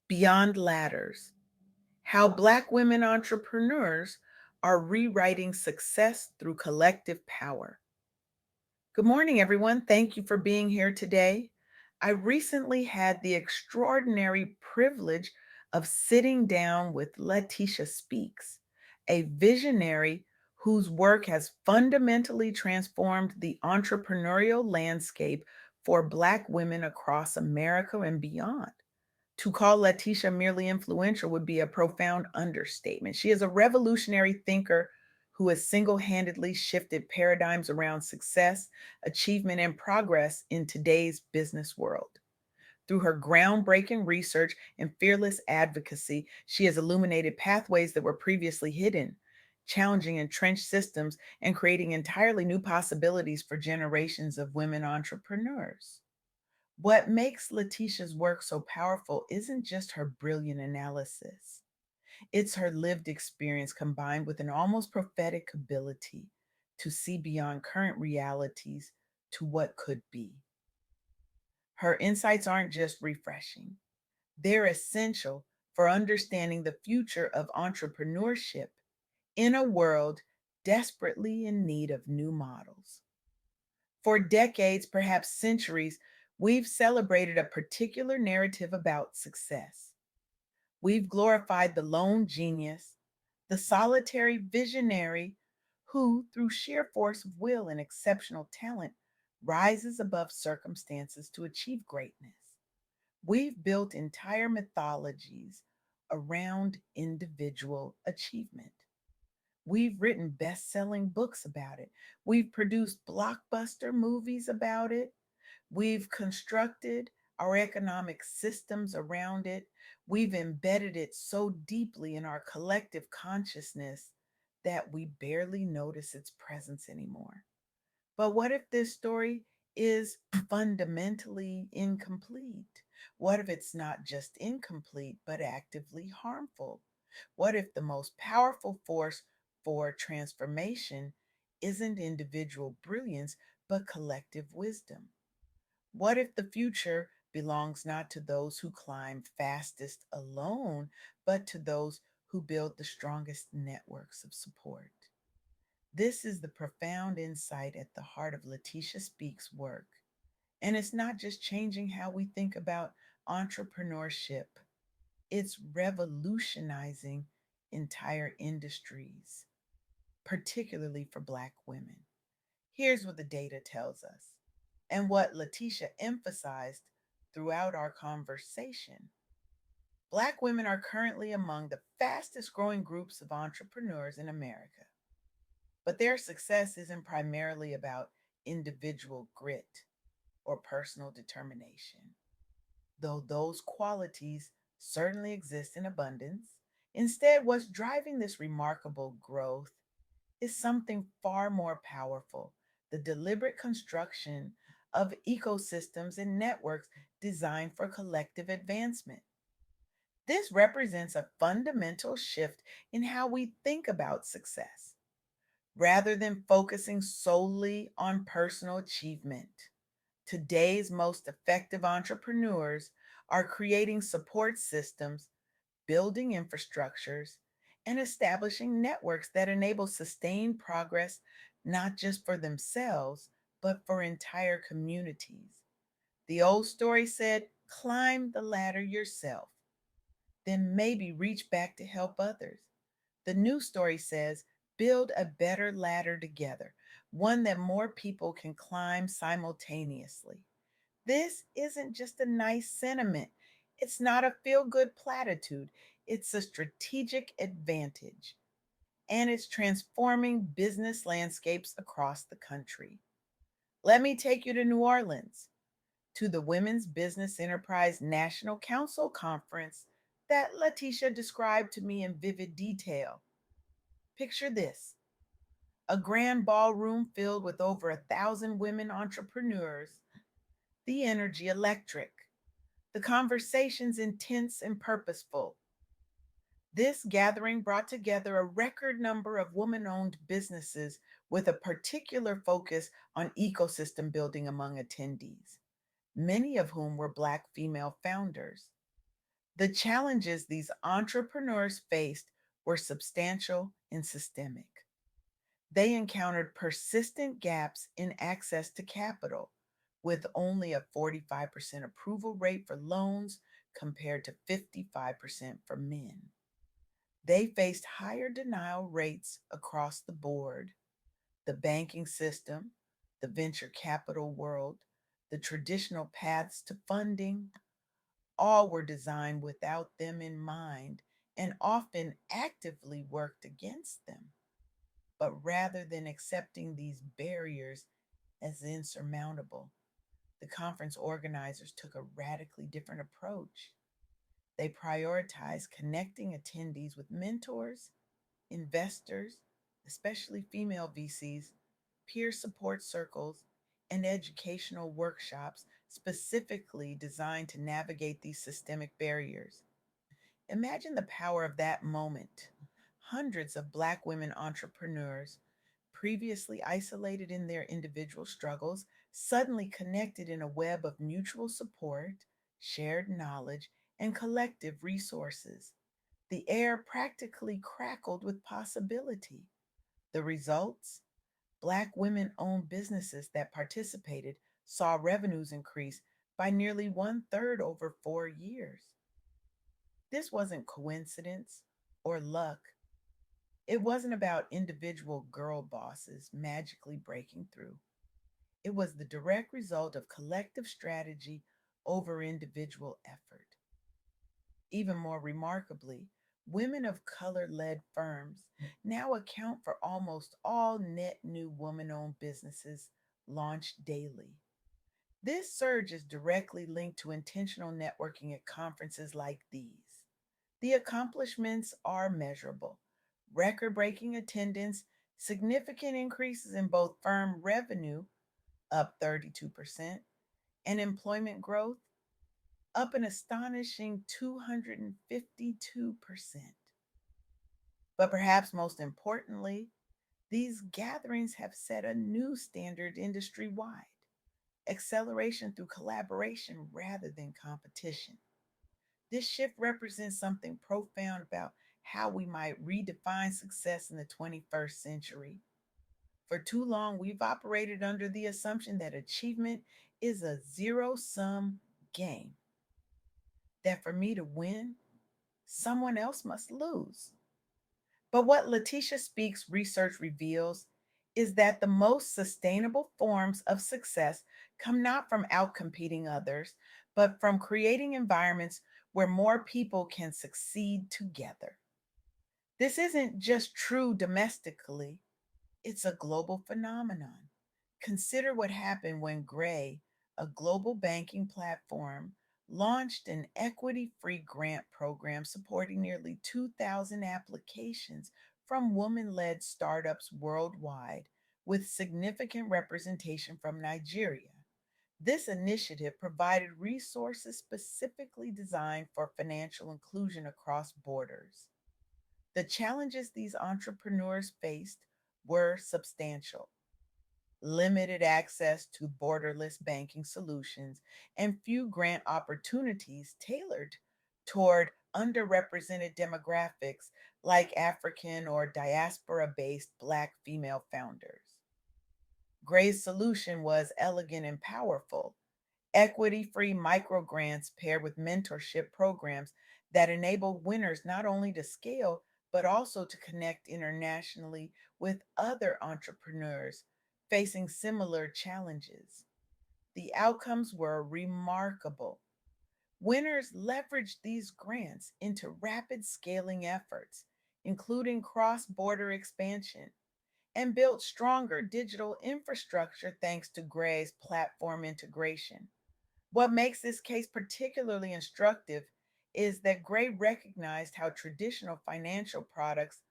Beyond Ladders: How Black Women Entrepreneurs Are Rewriting Success Through Collective Power. Good morning, everyone. Thank you for being here today. I recently had the extraordinary privilege of sitting down with Latisha Speaks, a visionary whose work has fundamentally transformed the entrepreneurial landscape for Black women across America and beyond. To call Letitia merely influential would be a profound understatement. She is a revolutionary thinker who has single handedly shifted paradigms around success, achievement, and progress in today's business world. Through her groundbreaking research and fearless advocacy, she has illuminated pathways that were previously hidden, challenging entrenched systems and creating entirely new possibilities for generations of women entrepreneurs. What makes Letitia's work so powerful isn't just her brilliant analysis, it's her lived experience combined with an almost prophetic ability to see beyond current realities to what could be. Her insights aren't just refreshing, they're essential for understanding the future of entrepreneurship in a world desperately in need of new models. For decades, perhaps centuries, we've celebrated a particular narrative about success. We've glorified the lone genius, the solitary visionary who, through sheer force of will and exceptional talent, rises above circumstances to achieve greatness. We've built entire mythologies around individual achievement. We've written best selling books about it. We've produced blockbuster movies about it. We've constructed our economic systems around it. We've embedded it so deeply in our collective consciousness that we barely notice its presence anymore. But what if this story is fundamentally incomplete? What if it's not just incomplete, but actively harmful? What if the most powerful force for transformation isn't individual brilliance, but collective wisdom? What if the future belongs not to those who climb fastest alone, but to those who build the strongest networks of support? This is the profound insight at the heart of Latisha Speaks' work. And it's not just changing how we think about entrepreneurship, it's revolutionizing entire industries, particularly for Black women. Here's what the data tells us, and what Latisha emphasized throughout our conversation. Black women are currently among the fastest growing groups of entrepreneurs in America. But their success isn't primarily about individual grit or personal determination, though those qualities certainly exist in abundance. Instead, what's driving this remarkable growth is something far more powerful: the deliberate construction of ecosystems and networks designed for collective advancement. This represents a fundamental shift in how we think about success. Rather than focusing solely on personal achievement, today's most effective entrepreneurs are creating support systems, building infrastructures, and establishing networks that enable sustained progress not just for themselves, but for entire communities. The old story said, climb the ladder yourself, then maybe reach back to help others. The new story says, build a better ladder together, one that more people can climb simultaneously. This isn't just a nice sentiment. It's not a feel good platitude. It's a strategic advantage, and it's transforming business landscapes across the country. Let me take you to New Orleans, to the Women's Business Enterprise National Council Conference that Letitia described to me in vivid detail. Picture this: a grand ballroom filled with over 1,000 women entrepreneurs, the energy electric, the conversations intense and purposeful. This gathering brought together a record number of woman owned businesses with a particular focus on ecosystem building among attendees, many of whom were Black female founders. The challenges these entrepreneurs faced were substantial and systemic. They encountered persistent gaps in access to capital, with only a 45% approval rate for loans compared to 55% for men. They faced higher denial rates across the board. The banking system, the venture capital world, the traditional paths to funding, all were designed without them in mind and often actively worked against them. But rather than accepting these barriers as insurmountable, the conference organizers took a radically different approach. They prioritized connecting attendees with mentors, investors, especially female VCs, peer support circles, and educational workshops specifically designed to navigate these systemic barriers. Imagine the power of that moment. Hundreds of Black women entrepreneurs, previously isolated in their individual struggles, suddenly connected in a web of mutual support, shared knowledge, and collective resources. The air practically crackled with possibility. The results? Black women owned businesses that participated saw revenues increase by nearly one third over 4 years. This wasn't coincidence or luck. It wasn't about individual girl bosses magically breaking through. It was the direct result of collective strategy over individual effort. Even more remarkably, women of color led firms now account for almost all net new woman owned businesses launched daily. This surge is directly linked to intentional networking at conferences like these. The accomplishments are measurable: record breaking attendance, significant increases in both firm revenue, up 32%, and employment growth, up an astonishing 252%. But perhaps most importantly, these gatherings have set a new standard industry wide: acceleration through collaboration rather than competition. This shift represents something profound about how we might redefine success in the 21st century. For too long, we've operated under the assumption that achievement is a zero sum game, that for me to win, someone else must lose. But what Latisha Speaks research reveals is that the most sustainable forms of success come not from outcompeting others, but from creating environments where more people can succeed together. This isn't just true domestically, it's a global phenomenon. Consider what happened when Gray, a global banking platform, launched an equity free grant program supporting nearly 2,000 applications from woman led startups worldwide, with significant representation from Nigeria. This initiative provided resources specifically designed for financial inclusion across borders. The challenges these entrepreneurs faced were substantial: limited access to borderless banking solutions and few grant opportunities tailored toward underrepresented demographics like African or diaspora based Black female founders. Gray's solution was elegant and powerful: equity free micro grants paired with mentorship programs that enabled winners not only to scale, but also to connect internationally with other entrepreneurs facing similar challenges. The outcomes were remarkable. Winners leveraged these grants into rapid scaling efforts, including cross border expansion, and built stronger digital infrastructure thanks to Gray's platform integration. What makes this case particularly instructive is that Gray recognized how traditional financial products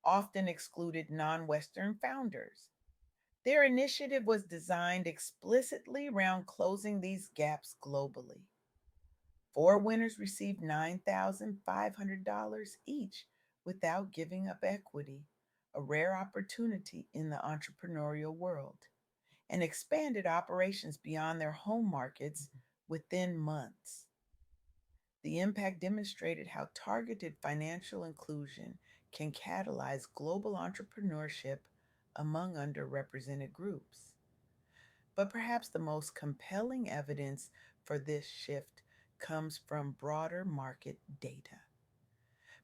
often excluded non Western founders. Their initiative was designed explicitly around closing these gaps globally. Four winners received $9,500 each without giving up equity, a rare opportunity in the entrepreneurial world, and expanded operations beyond their home markets within months. The impact demonstrated how targeted financial inclusion can catalyze global entrepreneurship among underrepresented groups. But perhaps the most compelling evidence for this shift comes from broader market data.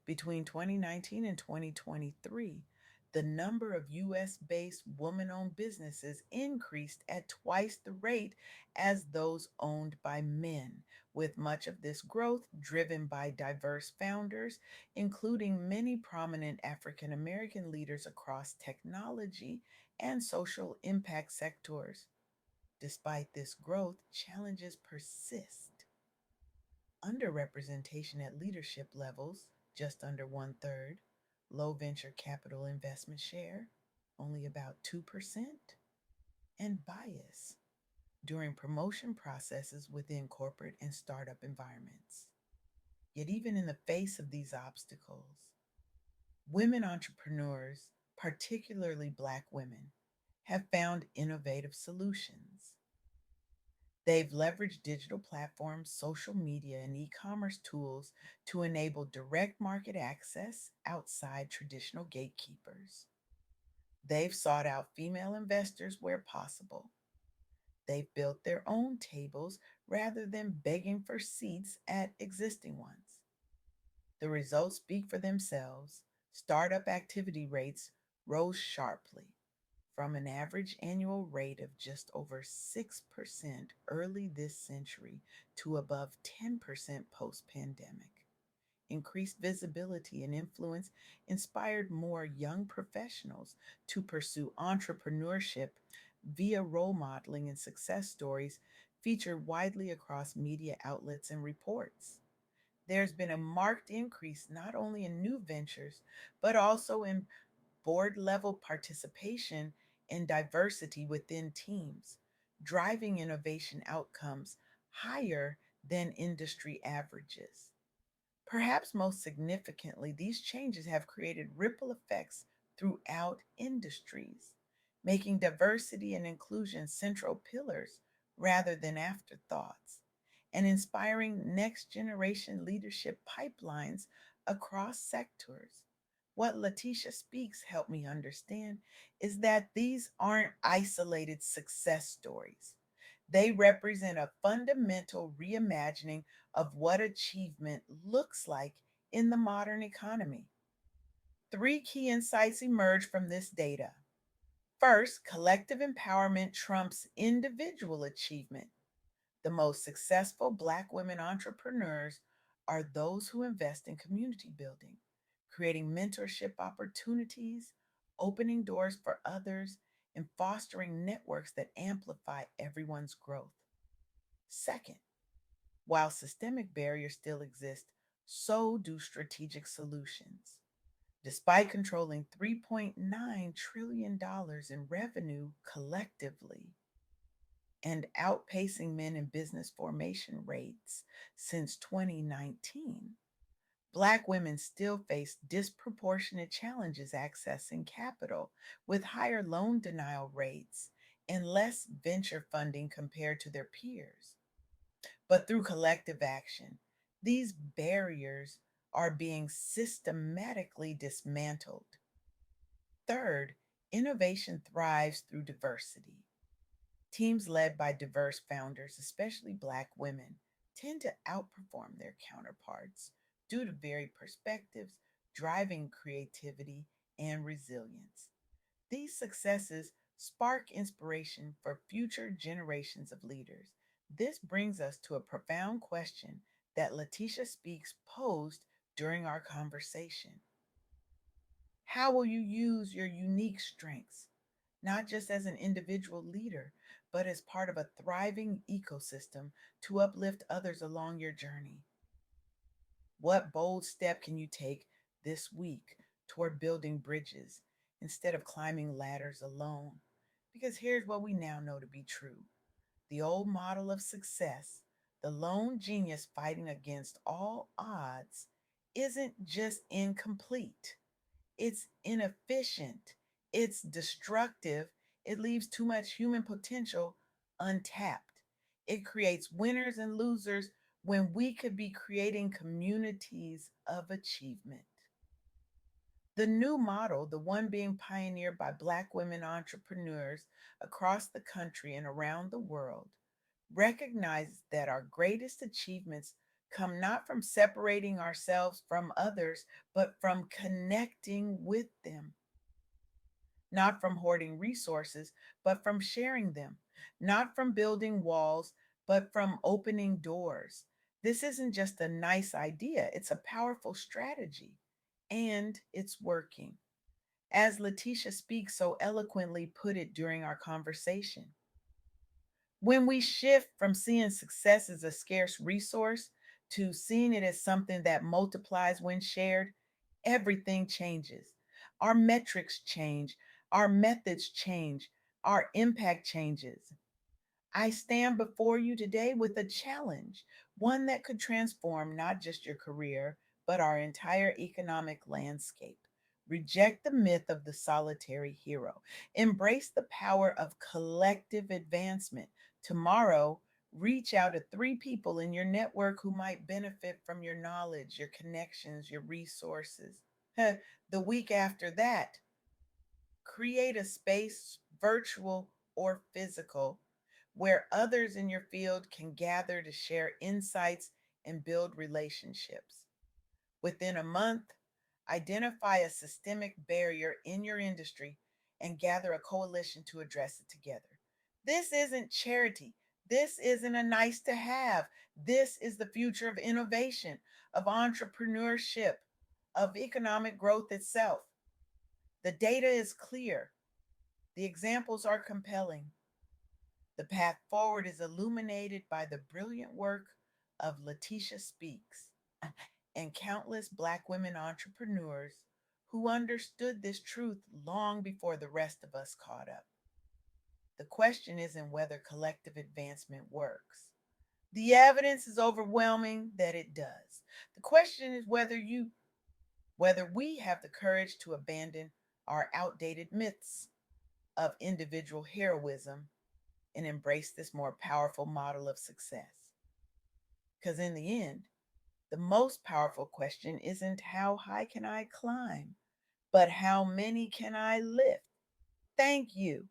Between 2019 and 2023, the number of US based woman owned businesses increased at twice the rate as those owned by men, with much of this growth driven by diverse founders, including many prominent African American leaders across technology and social impact sectors. Despite this growth, challenges persist. Underrepresentation at leadership levels, just under one third, low venture capital investment share, only about 2%, and bias during promotion processes within corporate and startup environments. Yet, even in the face of these obstacles, women entrepreneurs, particularly Black women, have found innovative solutions. They've leveraged digital platforms, social media, and e commerce tools to enable direct market access outside traditional gatekeepers. They've sought out female investors where possible. They've built their own tables rather than begging for seats at existing ones. The results speak for themselves. Startup activity rates rose sharply from an average annual rate of just over 6% early this century to above 10% post pandemic. Increased visibility and influence inspired more young professionals to pursue entrepreneurship via role modeling and success stories featured widely across media outlets and reports. There's been a marked increase not only in new ventures, but also in board level participation and diversity within teams, driving innovation outcomes higher than industry averages. Perhaps most significantly, these changes have created ripple effects throughout industries, making diversity and inclusion central pillars rather than afterthoughts, and inspiring next generation leadership pipelines across sectors. What Latisha Speaks helped me understand is that these aren't isolated success stories. They represent a fundamental reimagining of what achievement looks like in the modern economy. Three key insights emerge from this data. First, collective empowerment trumps individual achievement. The most successful Black women entrepreneurs are those who invest in community building, creating mentorship opportunities, opening doors for others, and fostering networks that amplify everyone's growth. Second, while systemic barriers still exist, so do strategic solutions. Despite controlling $3.9 trillion in revenue collectively and outpacing men in business formation rates since 2019, Black women still face disproportionate challenges accessing capital, with higher loan denial rates and less venture funding compared to their peers. But through collective action, these barriers are being systematically dismantled. Third, innovation thrives through diversity. Teams led by diverse founders, especially Black women, tend to outperform their counterparts due to varied perspectives, driving creativity and resilience. These successes spark inspiration for future generations of leaders. This brings us to a profound question that Latisha Speaks posed during our conversation. How will you use your unique strengths, not just as an individual leader, but as part of a thriving ecosystem to uplift others along your journey? What bold step can you take this week toward building bridges instead of climbing ladders alone? Because here's what we now know to be true: the old model of success, the lone genius fighting against all odds, isn't just incomplete, it's inefficient, it's destructive, it leaves too much human potential untapped. It creates winners and losers when we could be creating communities of achievement. The new model, the one being pioneered by Black women entrepreneurs across the country and around the world, recognizes that our greatest achievements come not from separating ourselves from others, but from connecting with them, not from hoarding resources, but from sharing them, not from building walls, but from opening doors. This isn't just a nice idea, it's a powerful strategy, and it's working. As Latisha Speaks so eloquently put it during our conversation, when we shift from seeing success as a scarce resource to seeing it as something that multiplies when shared, everything changes. Our metrics change, our methods change, our impact changes. I stand before you today with a challenge, one that could transform not just your career, but our entire economic landscape. Reject the myth of the solitary hero. Embrace the power of collective advancement. Tomorrow, reach out to three people in your network who might benefit from your knowledge, your connections, your resources. The week after that, create a space, virtual or physical, where others in your field can gather to share insights and build relationships. Within a month, identify a systemic barrier in your industry and gather a coalition to address it together. This isn't charity. This isn't a nice to have. This is the future of innovation, of entrepreneurship, of economic growth itself. The data is clear. The examples are compelling. The path forward is illuminated by the brilliant work of Latisha Speaks and countless Black women entrepreneurs who understood this truth long before the rest of us caught up. The question isn't whether collective advancement works. The evidence is overwhelming that it does. The question is whether we have the courage to abandon our outdated myths of individual heroism and embrace this more powerful model of success. Because in the end, the most powerful question isn't how high can I climb, but how many can I lift? Thank you